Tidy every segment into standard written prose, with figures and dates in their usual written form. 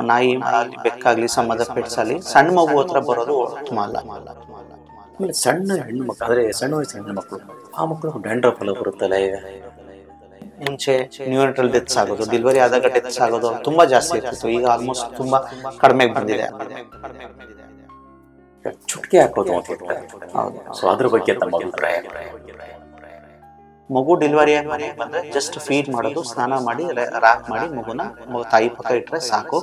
ನಾಯಿ ಅಲ್ಲಿ ಬೆಕ್ಕಾಗಲಿ some other pets ಆಗಲಿ ಸಣ್ಣ ಮಗು ಹತ್ರ ಬರೋದು ಉತ್ತಮ ಅಲ್ಲ. ಆಮೇಲೆ ಸಣ್ಣ ಹೆಣ್ಣು ಮಕ್ಕಳು ಅಂದರೆ ಸಣ್ಣ ವಯಸ್ಸಿನ ಹೆಣ್ಣು ಮಕ್ಕಳು, ಆ ಮಕ್ಕಳು ಡ್ಯಾಂಡ್ರಫ್ ಎಲ್ಲ ಬರುತ್ತಲ್ಲ ಈಗ. ಮುಂಚೆ ನ್ಯೂನೆಟಲ್ ಡೆತ್ಸ್ ಆಗೋದು, ಡೆಲಿವರಿ ಆದಾಗ ಡೆತ್ಸ್ ಆಗೋದು ತುಂಬಾ ಜಾಸ್ತಿ ಇರ್ತಿತ್ತು. ಈಗ ಆಲ್ಮೋಸ್ಟ್ ತುಂಬಾ ಕಡಿಮೆ ಬಂದಿದೆ. ಚುಟ್ಕಿ ಹಾಕೋದು ಅಂತ ಹೇಳ್ತಾರೆ. ಸೊ ಅದ್ರ ಬಗ್ಗೆ ತಮ್ಮ ಅಭಿಪ್ರಾಯ? ಮಗು ಡೆಲಿವರಿ ಆಗಿ ಬಂದ್ರೆ ಜಸ್ಟ್ ಫೀಡ್ ಮಾಡೋದು, ಸ್ನಾನ ಮಾಡಿ ರ್ಯಾಪ್ ಮಾಡಿ ಮಗುನ ತಾಯಿ ಪಕ್ಕ ಇಟ್ರೆ ಸಾಕು.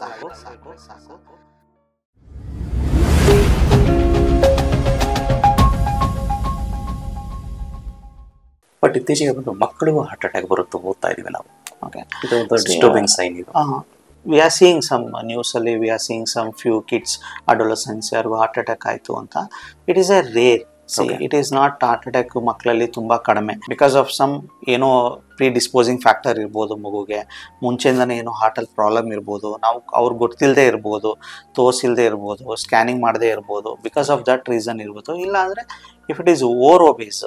ಬಟ್ ಇತ್ತೀಚೆಗೆ ಬಂದು ಮಕ್ಕಳಿಗೂ ಹಾರ್ಟ್ ಅಟ್ಯಾಕ್ ಬರುತ್ತೆ, ಓದ್ತಾ ಇದೀವಿ ನಾವು. ಇದು ಡಿಸ್ಟರ್ಬಿಂಗ್ ಸೈನ್ ಇದು. We are seeing some news ಅಲ್ಲಿ, we are seeing some few kids adolescence ಯಾರಿಗೂ ಹಾರ್ಟ್ ಅಟ್ಯಾಕ್ ಆಯಿತು ಅಂತ. It is a rare. It is not heart attack ಮಕ್ಕಳಲ್ಲಿ ತುಂಬಾ ಕಡಿಮೆ, ಬಿಕಾಸ್ ಆಫ್ ಸಮ್ ಏನೋ ಪ್ರೀಡಿಸ್ಪೋಸಿಂಗ್ ಫ್ಯಾಕ್ಟರ್ ಇರ್ಬೋದು, ಮಗುಗೆ ಮುಂಚೆಯಿಂದನೇ ಏನೋ ಹಾರ್ಟಲ್ಲಿ ಪ್ರಾಬ್ಲಮ್ ಇರ್ಬೋದು, ನಾವು ಅವ್ರಿಗೆ ಗೊತ್ತಿಲ್ಲದೆ ಇರ್ಬೋದು, ತೋರಿಸಿಲ್ಲದೆ ಇರ್ಬೋದು, ಸ್ಕ್ಯಾನಿಂಗ್ ಮಾಡದೇ ಇರ್ಬೋದು. ಬಿಕಾಸ್ ಆಫ್ ದಟ್ ರೀಸನ್ ಇರ್ಬೋದು. ಇಲ್ಲ ಅಂದರೆ if it is over obese,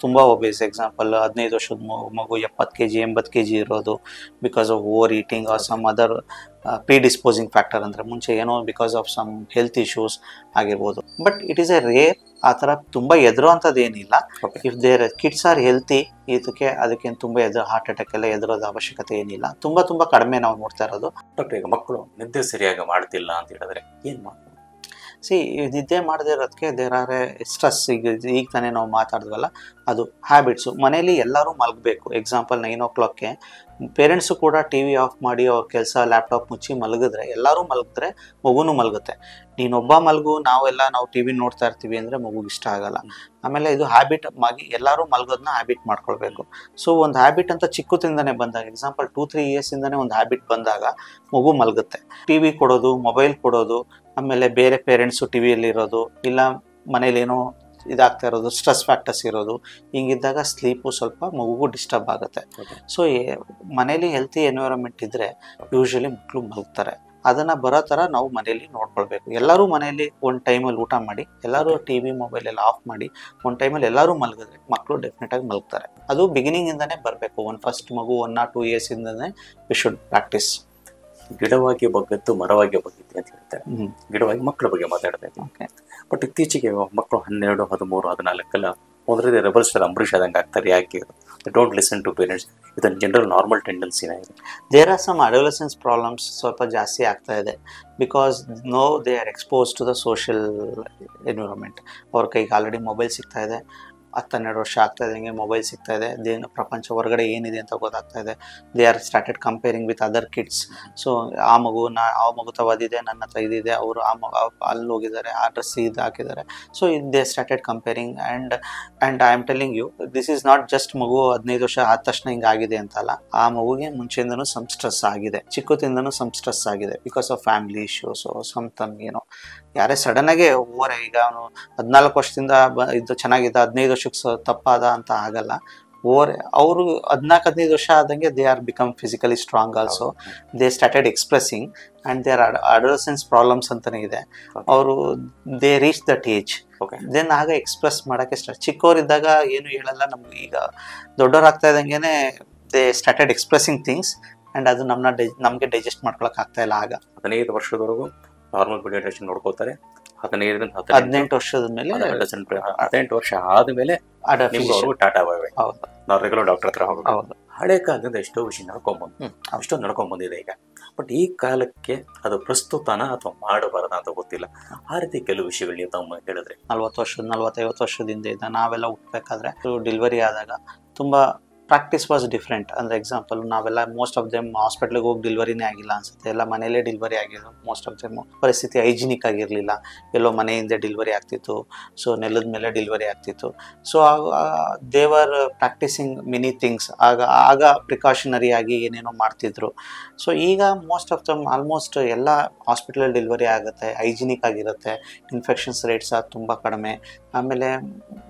ತುಂಬ ಒಬೇಸ್, ಎಕ್ಸಾಂಪಲ್ 15 ವರ್ಷದ ಮಗು 70 kg 80 kg ಇರೋದು because of over eating or some other predisposing factor, ಅಂದರೆ ಮುಂಚೆ ಏನೋ because of some health issues ಆಗಿರ್ಬೋದು. But it is a rare. ಆ ಥರ ತುಂಬ ಎದುರೋ ಅಂಥದ್ದು ಏನಿಲ್ಲ. If there kids are healthy, ಅದಕ್ಕೇನು ತುಂಬ ಹಾರ್ಟ್ ಅಟ್ಯಾಕ್ ಎಲ್ಲ ಎದುರೋದು ಅವಶ್ಯಕತೆ ಏನಿಲ್ಲ. ತುಂಬ ಕಡಿಮೆ ನಾವು ನೋಡ್ತಾ ಇರೋದು. ಡಾಕ್ಟರ್, ಈಗ ಮಕ್ಕಳು ನಿದ್ದೆ ಸರಿಯಾಗಿ ಮಾಡ್ತಿಲ್ಲ ಅಂತ ಹೇಳಿದ್ರೆ ಏನು ಮಾಡ್ಬೋದು? ನಿದ್ದೆ ಮಾಡದೇ ಇರೋದಕ್ಕೆ ದೇರ್ ಆರ್ ಸ್ಟ್ರೆಸ್. ಈಗ ತಾನೇ ನಾವು ಮಾತಾಡಿದ್ವಲ್ಲ, ಅದು ಹ್ಯಾಬಿಟ್ಸು. ಮನೇಲಿ ಎಲ್ಲರೂ ಮಲಗಬೇಕು. ಎಕ್ಸಾಂಪಲ್ 9 o'clock ಪೇರೆಂಟ್ಸು ಕೂಡ ಟಿ ವಿ ಆಫ್ ಮಾಡಿ ಅವ್ರ ಕೆಲಸ ಲ್ಯಾಪ್ಟಾಪ್ ಮುಚ್ಚಿ ಮಲಗಿದ್ರೆ, ಎಲ್ಲರೂ ಮಲಗಿದ್ರೆ ಮಗುನೂ ಮಲಗುತ್ತೆ. ನೀನೊಬ್ಬ ಮಲಗು, ನಾವು ಟಿ ವಿ ನೋಡ್ತಾ ಇರ್ತೀವಿ ಅಂದರೆ ಮಗುಗೆ ಇಷ್ಟ ಆಗಲ್ಲ. ಆಮೇಲೆ ಇದು ಹ್ಯಾಬಿಟ್ ಎಲ್ಲರೂ ಮಲಗೋದನ್ನ ಹ್ಯಾಬಿಟ್ ಮಾಡ್ಕೊಳ್ಬೇಕು. ಸೊ ಒಂದು ಹ್ಯಾಬಿಟ್ ಅಂತ ಚಿಕ್ಕದಿಂದನೇ ಬಂದಾಗ, ಎಕ್ಸಾಂಪಲ್ 2-3 yearsಯಿಂದನೇ ಒಂದು ಹ್ಯಾಬಿಟ್ ಬಂದಾಗ ಮಗು ಮಲಗುತ್ತೆ. ಟಿ ವಿ ಕೊಡೋದು, ಮೊಬೈಲ್ ಕೊಡೋದು, ಆಮೇಲೆ ಬೇರೆ ಪೇರೆಂಟ್ಸು ಟಿ ವಿಯಲ್ಲಿ ಇರೋದು, ಇಲ್ಲ ಮನೇಲಿ ಏನೋ ಇದಾಗ್ತಾ ಇರೋದು, ಸ್ಟ್ರೆಸ್ ಫ್ಯಾಕ್ಟರ್ಸ್ ಇರೋದು, ಹಿಂಗಿದ್ದಾಗ ಸ್ಲೀಪು ಸ್ವಲ್ಪ ಮಗುಗೂ ಡಿಸ್ಟರ್ಬ್ ಆಗುತ್ತೆ. ಸೊ ಮನೇಲಿ ಹೆಲ್ತಿ ಎನ್ವಿರಾನ್ಮೆಂಟ್ ಇದ್ದರೆ ಯೂಶ್ವಲಿ ಮಕ್ಕಳು ಮಲಗ್ತಾರೆ. ಅದನ್ನು ಬರೋ ಥರ ನಾವು ಮನೇಲಿ ನೋಡ್ಕೊಳ್ಬೇಕು. ಎಲ್ಲರೂ ಮನೇಲಿ ಒಂದು ಟೈಮಲ್ಲಿ ಊಟ ಮಾಡಿ, ಎಲ್ಲರೂ ಟಿ ವಿ ಮೊಬೈಲ್ ಎಲ್ಲ ಆಫ್ ಮಾಡಿ ಒಂದು ಟೈಮಲ್ಲಿ ಎಲ್ಲರೂ ಮಲಗಿದ್ರೆ ಮಕ್ಕಳು ಡೆಫಿನೆಟಾಗಿ ಮಲಗ್ತಾರೆ. ಅದು ಬಿಗಿನಿಂಗಿಂದನೇ ಬರಬೇಕು. ಫಸ್ಟ್ ಮಗು 1 or 2 yearsಯಿಂದನೇ ವಿ ಶುಡ್ ಪ್ರಾಕ್ಟೀಸ್. ಗಿಡವಾಗಿ ಬಗ್ಗದ್ದು ಮರವಾಗಿ ಬಗ್ಗಿದ್ದೆ ಅಂತ ಹೇಳ್ತಾರೆ. ಗಿಡವಾಗಿ ಮಕ್ಕಳ ಬಗ್ಗೆ ಮಾತಾಡ್ತಾ ಇದ್ದೀವಿ. ಬಟ್ ಇತ್ತೀಚೆಗೆ ಮಕ್ಕಳು 12, 13, 14 ಒಂದರದೇ ರೆಬಲ್ ಸ್ಟಾರ್ ಅಂಬರೀಷ್ ಆದಂಗೆ ಆಗ್ತಾರೆ. ಯಾಕೆ? Don't listen to parents. ಇದನ್ನು ಜನರಲ್ ನಾರ್ಮಲ್ ಟೆಂಡೆನ್ಸಿನ ಇದೆ. There are some adolescence problems ಸ್ವಲ್ಪ ಜಾಸ್ತಿ ಆಗ್ತಾ ಇದೆ. Because they are expose to the social environment. ಅವ್ರ ಕೈಗೆ ಆಲ್ರೆಡಿ ಮೊಬೈಲ್ ಸಿಗ್ತಾ ಇದೆ. 10-12 ವರ್ಷ ಆಗ್ತಾ ಇದ್ದಂಗೆ ಮೊಬೈಲ್ ಸಿಗ್ತಾ ಇದೆ. ಪ್ರಪಂಚ ಹೊರಗಡೆ ಏನಿದೆ ಅಂತ ಗೊತ್ತಾಗ್ತಾ ಇದೆ. They are started comparing with other kids. So ಆ ಮಗು ತವದಿದೆ, ನನ್ನ ಹತ್ರ ಇದಿದೆ, ಅವರು ಅಲ್ಲಿ ಹೋಗಿದ್ದಾರೆ, ಆ ಡ್ರೆಸ್ ಇದು ಹಾಕಿದ್ದಾರೆ. So they started comparing. And I am telling you, this is not just ಮಗು 15 ವರ್ಷ ಆದ ತಕ್ಷಣ ಹಿಂಗಾಗಿದೆ ಅಂತಲ್ಲ. ಆ ಮಗುಗೆ ಮುಂಚೆಯಿಂದನೂ ಸಮ್ ಸ್ಟ್ರೆಸ್ ಆಗಿದೆ, ಚಿಕ್ಕದಿಂದನೂ ಸಮ್ ಸ್ಟ್ರೆಸ್ ಆಗಿದೆ ಬಿಕಾಸ್ ಆಫ್ ಫ್ಯಾಮಿಲಿ ಇಶ್ಯೂಸು ಏನೋ. ಯಾರೇ ಸಡನ್ನಾಗೆ ಓವರ್, ಈಗ ಅವನು 14 ವರ್ಷದಿಂದ ಇದು ಚೆನ್ನಾಗಿದ್ದ 15 ವರ್ಷಕ್ಕೆ ತಪ್ಪಾದ ಅಂತ ಆಗಲ್ಲ. ಅವರು 14-15 ವರ್ಷ ಆದಂಗೆ they are become physically strong also. They started expressing and they are adolescence problems ಅಂತಲೇ ಇದೆ. ಅವರು they reach that age. Then ಆಗ ಎಕ್ಸ್ಪ್ರೆಸ್ ಮಾಡೋಕ್ಕೆ ಚಿಕ್ಕವರಿದ್ದಾಗ ಏನು ಹೇಳಲ್ಲ. ನಮ್ಗೆ ಈಗ ದೊಡ್ಡವರಾಗ್ತಾ ಇದ್ದಂಗೆ they started expressing things and ಅದು ನಮಗೆ ಡೈಜೆಸ್ಟ್ ಮಾಡ್ಕೊಳಕ್ಕೆ ಆಗ್ತಾ ಇಲ್ಲ. ಆಗ 15 ವರ್ಷದವರೆಗೂ ನಾರ್ಮಲ್ ಪೀಡಿಯಾಟ್ರಿಷಿಯನ್ ನೋಡ್ಕೋತಾರೆ. 18 ವರ್ಷದ ಮೇಲೆ 18 ವರ್ಷ ಆದಮೇಲೆ ಟಾಟಾ ಬಾಯ್ ಬಾಯ್. ನಾವು ರೆಗ್ಯುಲರ್ ಡಾಕ್ಟರ್ ಹತ್ರ ಹೋಗೋದು. ಹಳೆ ಕಾಲದಿಂದ ಎಷ್ಟೋ ವಿಷಯ ನಡ್ಕೊಂಡ್ಬಂದಿದೆ ಈಗ. ಬಟ್ ಈ ಕಾಲಕ್ಕೆ ಅದು ಪ್ರಸ್ತುತನ ಅಥವಾ ಮಾಡಬಾರದ ಅಂತ ಗೊತ್ತಿಲ್ಲ. ಆ ರೀತಿ ಕೆಲವು ವಿಷಯಗಳು ನೀವು ತಮ್ಮ ಹೇಳಿದ್ರೆ, 40-50 ವರ್ಷದಿಂದ ನಾವೆಲ್ಲ ಹುಟ್ಟಬೇಕಾದ್ರೆ ಡೆಲಿವರಿ ಆದಾಗ ತುಂಬ ಪ್ರಾಕ್ಟೀಸ್ ವಾಸ್ ಡಿಫ್ರೆಂಟ್. ಅಂದರೆ ಎಕ್ಸಾಂಪಲ್ ನಾವೆಲ್ಲ ಮೋಸ್ಟ್ ಆಫ್ ದೆಮ್ ಹಾಸ್ಪಿಟ್ಲಿಗೆ ಹೋಗಿ ಡೆಲಿವರಿನೇ ಆಗಿಲ್ಲ ಅನ್ಸುತ್ತೆ. ಎಲ್ಲ ಮನೆಯಲ್ಲೇ ಡೆಲಿವರಿ ಆಗಿದ್ದು. ಮೋಸ್ಟ್ ಆಫ್ ದೆಮ್ ಪರಿಸ್ಥಿತಿ ಹೈಜಿನಿಕ್ ಆಗಿರಲಿಲ್ಲ. ಎಲ್ಲೋ ಮನೆಯಿಂದ ಡೆಲಿವರಿ ಆಗ್ತಿತ್ತು. ಸೊ ನೆಲದ ಮೇಲೆ ಡೆಲಿವರಿ ಆಗ್ತಿತ್ತು. ಸೊ ದೇವರ್ ಪ್ರಾಕ್ಟೀಸಿಂಗ್ ಮೆನಿ ಥಿಂಗ್ಸ್. ಆಗ ಪ್ರಿಕಾಷನರಿ ಆಗಿ ಏನೇನೋ ಮಾಡ್ತಿದ್ರು. ಸೊ ಈಗ ಮೋಸ್ಟ್ ಆಫ್ ದಮ್ ಆಲ್ಮೋಸ್ಟ್ ಎಲ್ಲ ಹಾಸ್ಪಿಟಲಲ್ಲಿ ಡೆಲಿವರಿ ಆಗುತ್ತೆ, ಹೈಜಿನಿಕ್ ಆಗಿರುತ್ತೆ. ಇನ್ಫೆಕ್ಷನ್ಸ್ ರೇಟ್ಸ್ ತುಂಬ ಕಡಿಮೆ. ಆಮೇಲೆ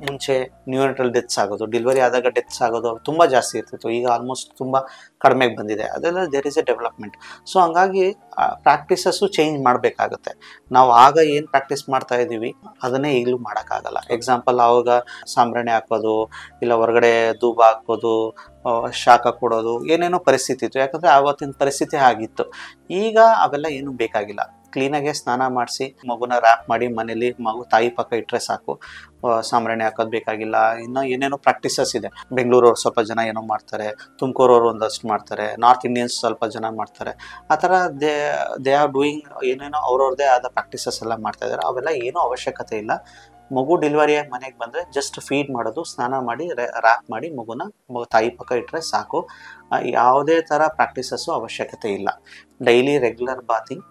ಮುಂಚೆ ನ್ಯೂನೆಟಲ್ ಡೆತ್ಸ್ ಆಗೋದು, ಡೆಲಿವರಿ ಆದಾಗ ಡೆತ್ಸ್ ಆಗೋದು ತುಂಬ ಜಾಸ್ತಿ ಇರ್ತಿತ್ತು. ಈಗ ಆಲ್ಮೋಸ್ಟ್ ತುಂಬ ಕಡಿಮೆಗೆ ಬಂದಿದೆ. ಅದೆಲ್ಲ there is a development. So ಹಂಗಾಗಿ ಪ್ರಾಕ್ಟೀಸಸ್ಸು ಚೇಂಜ್ ಮಾಡಬೇಕಾಗುತ್ತೆ. ನಾವು ಆಗ ಏನು ಪ್ರಾಕ್ಟೀಸ್ ಮಾಡ್ತಾ ಇದ್ದೀವಿ ಅದನ್ನೇ ಈಗಲೂ ಮಾಡೋಕ್ಕಾಗಲ್ಲ. ಎಕ್ಸಾಂಪಲ್ ಆವಾಗ ಸಾಂಬ್ರಾಣಿ ಹಾಕೋದು, ಇಲ್ಲ ಹೊರಗಡೆ ಧೂಪ ಹಾಕೋದು, ಶಾಖ ಕೊಡೋದು, ಏನೇನೋ ಪರಿಸ್ಥಿತಿ ಇತ್ತು. ಯಾಕಂದರೆ ಆವತ್ತಿನ ಪರಿಸ್ಥಿತಿ ಆಗಿತ್ತು. ಈಗ ಅವೆಲ್ಲ ಏನೂ ಬೇಕಾಗಿಲ್ಲ. ಕ್ಲೀನಾಗೆ ಸ್ನಾನ ಮಾಡಿಸಿ ಮಗುನ ರ್ಯಾಪ್ ಮಾಡಿ ಮನೇಲಿ ಮಗು ತಾಯಿ ಪಕ್ಕ ಇಟ್ಟರೆ ಸಾಕು. ಸಾಂಬ್ರಾಣಿ ಹಾಕೋದು ಬೇಕಾಗಿಲ್ಲ. ಇನ್ನು ಏನೇನೋ ಪ್ರಾಕ್ಟೀಸಸ್ ಇದೆ. ಬೆಂಗಳೂರವ್ರು ಸ್ವಲ್ಪ ಜನ ಏನೋ ಮಾಡ್ತಾರೆ, ತುಮಕೂರವ್ರು ಒಂದಷ್ಟು ಮಾಡ್ತಾರೆ, ನಾರ್ತ್ ಇಂಡಿಯನ್ಸ್ ಸ್ವಲ್ಪ ಜನ ಮಾಡ್ತಾರೆ. ಆ ಥರ ದೇ ಆರ್ ಡೂಯಿಂಗ್ ಏನೇನೋ ಅವ್ರವ್ರದ್ದೇ ಆದ ಪ್ರಾಕ್ಟೀಸಸ್ ಎಲ್ಲ ಮಾಡ್ತಾಯಿದ್ದಾರೆ. ಅವೆಲ್ಲ ಏನೂ ಅವಶ್ಯಕತೆ ಇಲ್ಲ. ಮಗು ಡೆಲಿವರಿಯಾಗಿ ಮನೆಗೆ ಬಂದರೆ ಜಸ್ಟ್ ಫೀಡ್ ಮಾಡೋದು, ಸ್ನಾನ ಮಾಡಿ ರ್ಯಾಪ್ ಮಾಡಿ ಮಗುನ ತಾಯಿ ಪಕ್ಕ ಇಟ್ಟರೆ ಸಾಕು. ಯಾವುದೇ ಥರ ಪ್ರಾಕ್ಟೀಸಸ್ಸು ಅವಶ್ಯಕತೆ ಇಲ್ಲ. ಡೈಲಿ ರೆಗ್ಯುಲರ್ ಬಾತಿಂಗ್,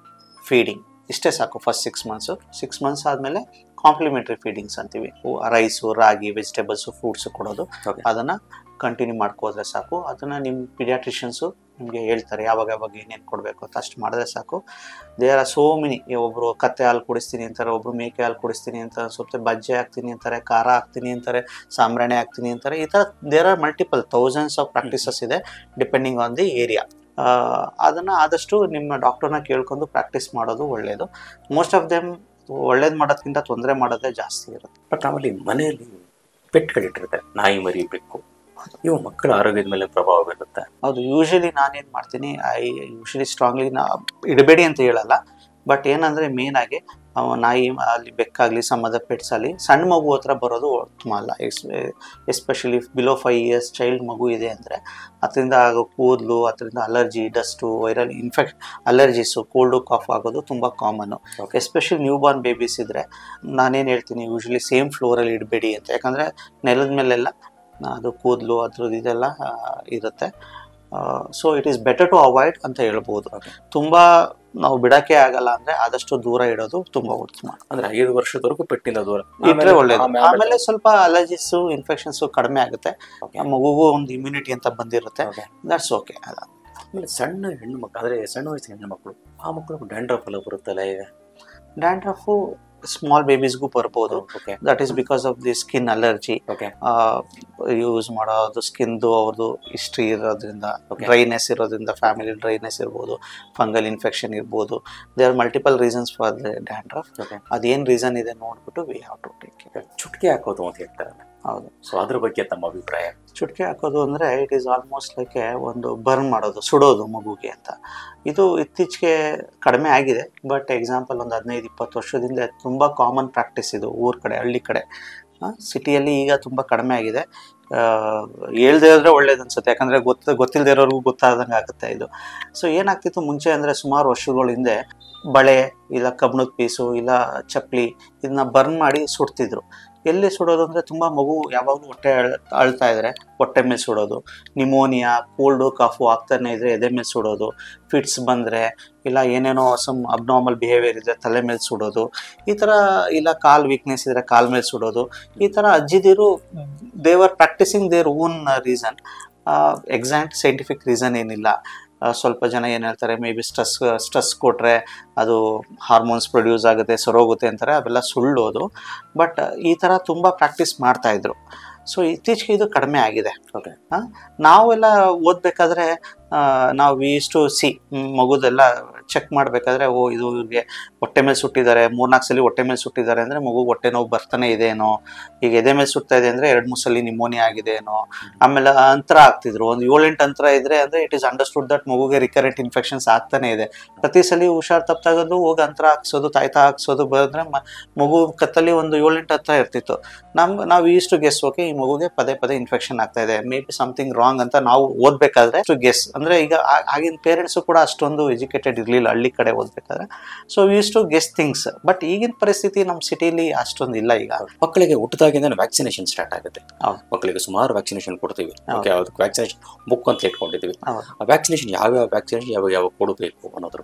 ಫೀಡಿಂಗ್ ಇಷ್ಟೇ ಸಾಕು ಫಸ್ಟ್ 6 ಮಂತ್ಸು. 6 ಮಂತ್ಸ್ ಆದಮೇಲೆ ಕಾಂಪ್ಲಿಮೆಂಟ್ರಿ ಫೀಡಿಂಗ್ಸ್ ಅಂತೀವಿ. ರೈಸು, ರಾಗಿ, ವೆಜಿಟೇಬಲ್ಸು, ಫ್ರೂಟ್ಸು ಕೊಡೋದು. ಅದನ್ನು ಕಂಟಿನ್ಯೂ ಮಾಡ್ಕೋದ್ರೆ ಸಾಕು. ಅದನ್ನು ನಿಮ್ಮ ಪಿಡಿಯಾಟ್ರಿಷಿಯನ್ಸು ನಿಮಗೆ ಹೇಳ್ತಾರೆ ಯಾವಾಗ ಏನೇನು ಕೊಡಬೇಕು ಅಂತ. ಅಷ್ಟು ಮಾಡಿದ್ರೆ ಸಾಕು. There are so many. ಒಬ್ಬರು ಕತ್ತೆ ಹಾಲು ಕುಡಿಸ್ತೀನಿ ಅಂತಾರೆ, ಒಬ್ಬರು ಮೇಕೆ ಹಾಲು ಕುಡಿಸ್ತೀನಿ ಅಂತ, ಸ್ವಲ್ಪ ಬಜ್ಜೆ ಹಾಕ್ತೀನಿ ಅಂತಾರೆ, ಖಾರ ಹಾಕ್ತೀನಿ ಅಂತಾರೆ, ಸಾಂಬ್ರಾಣಿ ಹಾಕ್ತೀನಿ ಅಂತಾರೆ. ಈ ಥರ there are multiple thousands of practices ಇದೆ ಡಿಪೆಂಡಿಂಗ್ ಆನ್ ದಿ ಏರಿಯಾ. ಅದನ್ನು ಆದಷ್ಟು ನಿಮ್ಮ ಡಾಕ್ಟರ್ನ ಕೇಳ್ಕೊಂಡು ಪ್ರಾಕ್ಟೀಸ್ ಮಾಡೋದು ಒಳ್ಳೆಯದು. ಮೋಸ್ಟ್ ಆಫ್ ದೆಮ್ ಒಳ್ಳೇದು ಮಾಡೋದಕ್ಕಿಂತ ತೊಂದರೆ ಮಾಡೋದೇ ಜಾಸ್ತಿ ಇರುತ್ತೆ. ಬಟ್ ಆಮೇಲೆ ಮನೆಯಲ್ಲಿ ಪೆಟ್ಗಳಿಟ್ಟಿರುತ್ತೆ, ನಾಯಿ ಮರಿ, ಬೆಕ್ಕು, ಇವು ಮಕ್ಕಳ ಆರೋಗ್ಯದ ಮೇಲೆ ಪ್ರಭಾವ ಬೀರುತ್ತೆ. ಹೌದು. ಯೂಶಲಿ ನಾನೇನು ಮಾಡ್ತೀನಿ, ಯೂಶಲಿ ಸ್ಟ್ರಾಂಗ್ಲಿ ಇಡಬೇಡಿ ಅಂತ ಹೇಳಲ್ಲ. ಬಟ್ ಏನಂದರೆ ಮೇನಾಗಿ ನಾಯಿ ಅಲ್ಲಿ ಬೆಕ್ಕಾಗಲಿ ಸಮ್ ಅದರ್ ಪೆಟ್ಸ್ ಆಗಲಿ ಸಣ್ಣ ಮಗು ಹತ್ರ ಬರೋದು ಉತ್ತಮ ಅಲ್ಲ. ಎಸ್ಪೆಷಲಿ ಬಿಲೋ 5 ಇಯರ್ಸ್ ಚೈಲ್ಡ್ ಮಗು ಇದೆ ಅಂದರೆ ಅದರಿಂದ ಆಗೋ ಕೂದಲು, ಅದರಿಂದ allergy, dust, viral allergies, cold, cough ಆಗೋದು ತುಂಬ common. Especially newborn babies ಇದ್ದರೆ ನಾನೇನು ಹೇಳ್ತೀನಿ, ಯೂಶಲಿ ಸೇಮ್ ಫ್ಲೋರಲ್ಲಿ ಇಡಬೇಡಿ ಅಂತ. ಯಾಕಂದರೆ ನೆಲದ ಮೇಲೆಲ್ಲ ಅದು ಕೂದಲು ಅದ್ರದ್ದು ಇದೆಲ್ಲ ಇರುತ್ತೆ. So it is better to avoid ಅಂತ ಹೇಳ್ಬೋದು. ತುಂಬ ನಾವು ಬಿಡೋಕ್ಕೆ ಆಗಲ್ಲ ಅಂದರೆ ಆದಷ್ಟು ದೂರ ಇಡೋದು ತುಂಬ ಉತ್ತಮ. ಅಂದರೆ 5 ವರ್ಷದವರೆಗೂ ಪೆಟ್ಟಿಂದ ದೂರ ಇಟ್ಟರೆ ಒಳ್ಳೇದು. ಆಮೇಲೆ ಸ್ವಲ್ಪ ಅಲರ್ಜಿಸು, ಇನ್ಫೆಕ್ಷನ್ಸು ಕಡಿಮೆ ಆಗುತ್ತೆ. ಮಗುಗೂ ಒಂದು ಇಮ್ಯುನಿಟಿ ಅಂತ ಬಂದಿರುತ್ತೆ. That's okay. ಆಮೇಲೆ ಸಣ್ಣ ಹೆಣ್ಣು ಮಕ್ಕಳು, ಅಂದರೆ ಸಣ್ಣ ವಯಸ್ಸಿನ ಹೆಣ್ಣು ಮಕ್ಕಳು, ಆ ಮಕ್ಕಳು ಡ್ಯಾಂಡ್ರಫ್ ಎಲ್ಲ ಬರುತ್ತಲ್ಲ. ಈಗ ಡ್ಯಾಂಡ್ರಫು ಸ್ಮಾಲ್ ಬೇಬೀಸ್ಗೂ ಬರ್ಬೋದು. That is because of the skin allergy. Use ಮಾಡೋದು ಸ್ಕಿನ್ದು ಅವ್ರದ್ದು ಹಿಸ್ಟ್ರಿ ಇರೋದ್ರಿಂದ, ಡ್ರೈನೆಸ್ ಇರೋದ್ರಿಂದ, ಫ್ಯಾಮಿಲಿ ಡ್ರೈನೆಸ್ ಇರ್ಬೋದು, ಫಂಗಲ್ ಇನ್ಫೆಕ್ಷನ್ ಇರ್ಬೋದು. They are multiple reasons for the dandruff. ಅದೇನು ರೀಸನ್ ಇದೆ ನೋಡ್ಬಿಟ್ಟು we have to take care. ಚುಟ್ಕಿ ಹಾಕೋದು ಅಂತ ಹೇಳ್ತಾರಲ್ಲ, ಹೌದು. ಸೊ ಅದ್ರ ಬಗ್ಗೆ ತಮ್ಮ ಅಭಿಪ್ರಾಯ? ಚುಟ್ಕಿ ಹಾಕೋದು ಅಂದರೆ ಇಟ್ ಈಸ್ ಆಲ್ಮೋಸ್ಟ್ ಲೈಕ್ ಒಂದು ಬರ್ನ್ ಮಾಡೋದು, ಸುಡೋದು ಮಗುಗೆ ಅಂತ. ಇದು ಇತ್ತೀಚೆಗೆ ಕಡಿಮೆ ಆಗಿದೆ. ಬಟ್ ಎಕ್ಸಾಂಪಲ್ ಒಂದು 15-20 ವರ್ಷದಿಂದ ತುಂಬ ಕಾಮನ್ ಪ್ರಾಕ್ಟೀಸ್ ಇದು ಊರ ಕಡೆ, ಹಳ್ಳಿ ಕಡೆ. ಸಿಟಿಯಲ್ಲಿ ಈಗ ತುಂಬ ಕಡಿಮೆ ಆಗಿದೆ. ಹೇಳ್ದೇ ಇದ್ರೆ ಒಳ್ಳೇದು ಅನ್ಸುತ್ತೆ. ಯಾಕಂದರೆ ಗೊತ್ತಿಲ್ಲದೆ ಇರೋರ್ಗೂ ಗೊತ್ತಾದಂಗೆ ಆಗುತ್ತೆ ಇದು. ಸೊ ಏನಾಗ್ತಿತ್ತು ಮುಂಚೆ ಅಂದರೆ ಸುಮಾರು ವರ್ಷಗಳ ಹಿಂದೆ ಬಳೆ, ಇಲ್ಲ ಕಬ್ಬಣದ ಪೀಸು, ಇಲ್ಲ ಚಪ್ಪಲಿ ಇದನ್ನ ಬರ್ನ್ ಮಾಡಿ ಸುಡ್ತಿದ್ರು. ಎಲ್ಲಿ ಸುಡೋದು ಅಂದರೆ ತುಂಬ ಮಗು ಯಾವಾಗಲೂ ಹೊಟ್ಟೆ ಅಳ್ತಾ ಇದ್ದರೆ ಹೊಟ್ಟೆ ಮೇಲೆ ಸುಡೋದು, ನಿಮೋನಿಯಾ, ಕೋಲ್ಡು, ಕಾಫು ಆಗ್ತಾನೆ ಇದ್ದರೆ ಎದೆ ಮೇಲೆ ಸುಡೋದು, ಫಿಟ್ಸ್ ಬಂದರೆ ಇಲ್ಲ ಏನೇನೋ ಸಮ್ ಅಬ್ನಾರ್ಮಲ್ ಬಿಹೇವಿಯರ್ ಇದ್ದರೆ ತಲೆ ಮೇಲೆ ಸುಡೋದು, ಈ ಥರ. ಇಲ್ಲ ಕಾಲು ವೀಕ್ನೆಸ್ ಇದ್ದರೆ ಕಾಲು ಮೇಲೆ ಸುಡೋದು. ಈ ಥರ ಅಜ್ಜಿದಿರು ದೇವರ್ practising their own reason. Exact scientific reason ಏನಿಲ್ಲ. ಸ್ವಲ್ಪ ಜನ ಏನು ಹೇಳ್ತಾರೆ, ಮೇ ಬಿ ಸ್ಟ್ರೆಸ್ ಕೊಟ್ಟರೆ ಅದು ಹಾರ್ಮೋನ್ಸ್ ಪ್ರೊಡ್ಯೂಸ್ ಆಗುತ್ತೆ, ಸರೋಗುತ್ತೆ ಅಂತಾರೆ. ಅವೆಲ್ಲ ಸುಳ್ಳೋದು. ಬಟ್ ಈ ಥರ ತುಂಬ ಪ್ರಾಕ್ಟೀಸ್ ಮಾಡ್ತಾಯಿದ್ರು. ಸೊ ಇತ್ತೀಚೆಗೆ ಇದು ಕಡಿಮೆ ಆಗಿದೆ. ನಾವೆಲ್ಲ ಓದಬೇಕಾದ್ರೆ ನಾವು ಇಷ್ಟು ಮಗುದೆಲ್ಲ ಚೆಕ್ ಮಾಡಬೇಕಾದ್ರೆ, ಇದು ಇವ್ರಿಗೆ ಹೊಟ್ಟೆ ಮೇಲೆ ಸುಟ್ಟಿದ್ದಾರೆ, 3-4 ಸಲ ಹೊಟ್ಟೆ ಮೇಲೆ ಸುಟ್ಟಿದ್ದಾರೆ ಅಂದರೆ ಮಗು ಹೊಟ್ಟೆ ನೋವು ಬರ್ತಾನೆ ಇದೆ ಏನೋ. ಈಗ ಎದೆ ಮೇಲೆ ಸುಡ್ತಾ ಇದೆ ಅಂದರೆ 2-3 ಸಲ ನಿಮೋನಿಯಾ ಆಗಿದೆ ಏನೋ. ಆಮೇಲೆ ಅಂತರ ಆಗ್ತಿದ್ರು, ಒಂದು 7-8 ಅಂತರ ಇದ್ರೆ ಅಂದರೆ ಇಟ್ ಈಸ್ ಅಂಡರ್ಸ್ಟುಡ್ ದಟ್ ಮಗುಗೆ ರಿಕರೆಂಟ್ ಇನ್ಫೆಕ್ಷನ್ಸ್ ಆಗ್ತಾನೆ ಇದೆ. ಪ್ರತಿ ಸಲ ಹುಷಾರು ತಪ್ಪಾಗೋದು, ಹೋಗಿ ಅಂತರ ಹಾಕ್ಸೋದು, ತಾಯ್ತಾ ಹಾಕ್ಸೋದು ಬಂದರೆ ಮಗು ಕತ್ತಲ್ಲಿ ಒಂದು 7-8 ಅಂತರ ಇರ್ತಿತ್ತು. ನಾವು ಇಷ್ಟು ಗೆಸ್ ಓಕೆ ಈ ಮಗುಗೆ ಪದೇ ಇನ್ಫೆಕ್ಷನ್ ಆಗ್ತಾ ಇದೆ, ಮೇ ಬಿ ಸಮಥಿಂಗ್ ರಾಂಗ್ ಅಂತ ನಾವು ಓದಬೇಕಾದ್ರೆ ಗೆಸ್. ಅಂದರೆ ಈಗ ಆಗಿನ ಪೇರೆಂಟ್ಸು ಕೂಡ ಅಷ್ಟೊಂದು ಎಜುಕೇಟೆಡ್ ಇರಲಿಲ್ಲ ಹಳ್ಳಿ ಕಡೆ ಓದಬೇಕಾದ್ರೆ. So use to guess things. But ಈಗಿನ ಪರಿಸ್ಥಿತಿ ನಮ್ಮ ಸಿಟಿಲಿ ಅಷ್ಟೊಂದು ಇಲ್ಲ. ಈಗ ಮಕ್ಕಳಿಗೆ ಹುಟ್ಟಿದಾಗಿಂದ ವ್ಯಾಕ್ಸಿನೇಷನ್ ಸ್ಟಾರ್ಟ್ ಆಗುತ್ತೆ. ಮಕ್ಕಳಿಗೆ ಸುಮಾರು ವ್ಯಾಕ್ಸಿನೇಷನ್ ಕೊಡ್ತೀವಿ. ವ್ಯಾಕ್ಸಿನೇಷನ್ ಬುಕ್ ಅಂತ ಇಟ್ಕೊಂಡಿದ್ದೀವಿ. ವ್ಯಾಕ್ಸಿನೇಷನ್ ಯಾವ್ಯಾವ ವ್ಯಾಕ್ಸಿನೇಷನ್ ಯಾವಾಗ ಕೊಡಬೇಕು ಅನ್ನೋದ್ರ